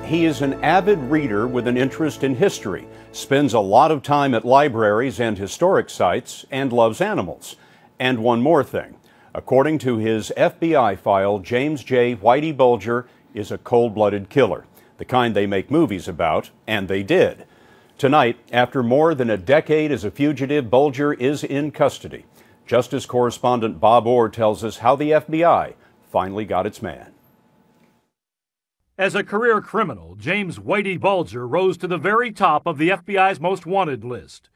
He is an avid reader with an interest in history, spends a lot of time at libraries and historic sites, and loves animals. And one more thing. According to his FBI file, James J. Whitey Bulger is a cold-blooded killer, the kind they make movies about, and they did. Tonight, after more than a decade as a fugitive, Bulger is in custody. Justice correspondent Bob Orr tells us how the FBI finally got its man. As a career criminal, James Whitey Bulger rose to the very top of the FBI's most wanted list.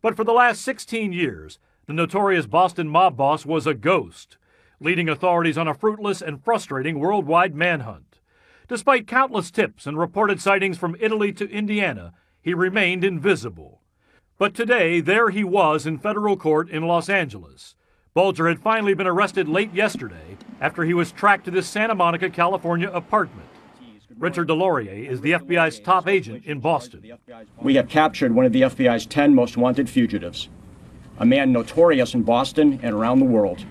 But for the last 16 years, the notorious Boston mob boss was a ghost, leading authorities on a fruitless and frustrating worldwide manhunt. Despite countless tips and reported sightings from Italy to Indiana, he remained invisible. But today, there he was in federal court in Los Angeles. Bulger had finally been arrested late yesterday after he was tracked to this Santa Monica, California apartment. Richard Delorier is the FBI's top agent in Boston. We have captured one of the FBI's 10 most wanted fugitives, a man notorious in Boston and around the world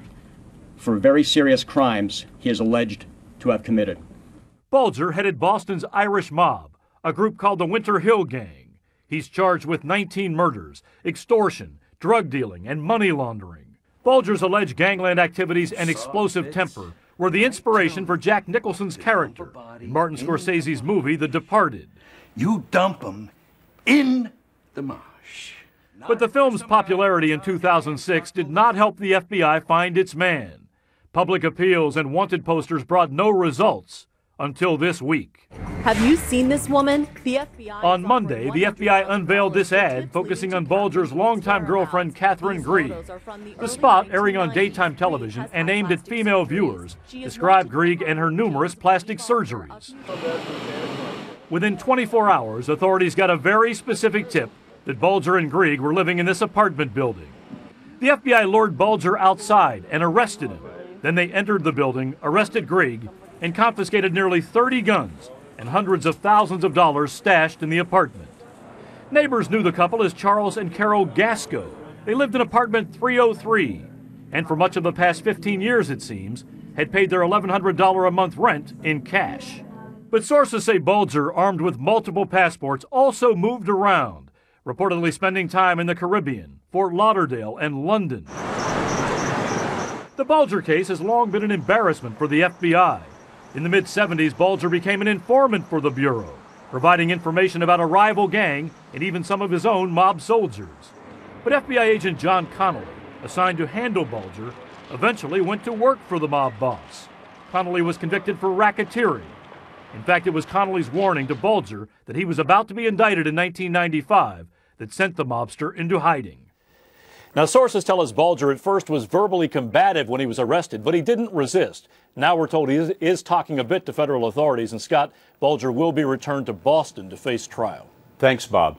for very serious crimes he is alleged to have committed. Bulger headed Boston's Irish mob, a group called the Winter Hill Gang. He's charged with 19 murders, extortion, drug dealing, and money laundering. Bulger's alleged gangland activities and explosive temper were the inspiration for Jack Nicholson's character in Martin Scorsese's movie The Departed. You dump 'em in the marsh. But the film's popularity in 2006 did not help the FBI find its man. Public appeals and wanted posters brought no results until this week. Have you seen this woman? The FBI. On Monday, the FBI unveiled this ad focusing on Bulger's longtime girlfriend, Catherine Grieg. The spot, airing on daytime television and aimed at female viewers, described Grieg and her numerous plastic surgeries. Within 24 hours, authorities got a very specific tip that Bulger and Grieg were living in this apartment building. The FBI lured Bulger outside and arrested him. Then they entered the building, arrested Grieg, and confiscated nearly 30 guns and hundreds of thousands of dollars stashed in the apartment. Neighbors knew the couple as Charles and Carol Gasco. They lived in apartment 303, and for much of the past 15 years, it seems, had paid their $1,100 a month rent in cash. But sources say Bulger, armed with multiple passports, also moved around, reportedly spending time in the Caribbean, Fort Lauderdale, and London. The Bulger case has long been an embarrassment for the FBI. In the mid-70s, Bulger became an informant for the Bureau, providing information about a rival gang and even some of his own mob soldiers. But FBI agent John Connolly, assigned to handle Bulger, eventually went to work for the mob boss. Connolly was convicted for racketeering. In fact, it was Connolly's warning to Bulger that he was about to be indicted in 1995 that sent the mobster into hiding. Now, sources tell us Bulger at first was verbally combative when he was arrested, but he didn't resist. Now we're told he is talking a bit to federal authorities, and Scott, Bulger will be returned to Boston to face trial. Thanks, Bob.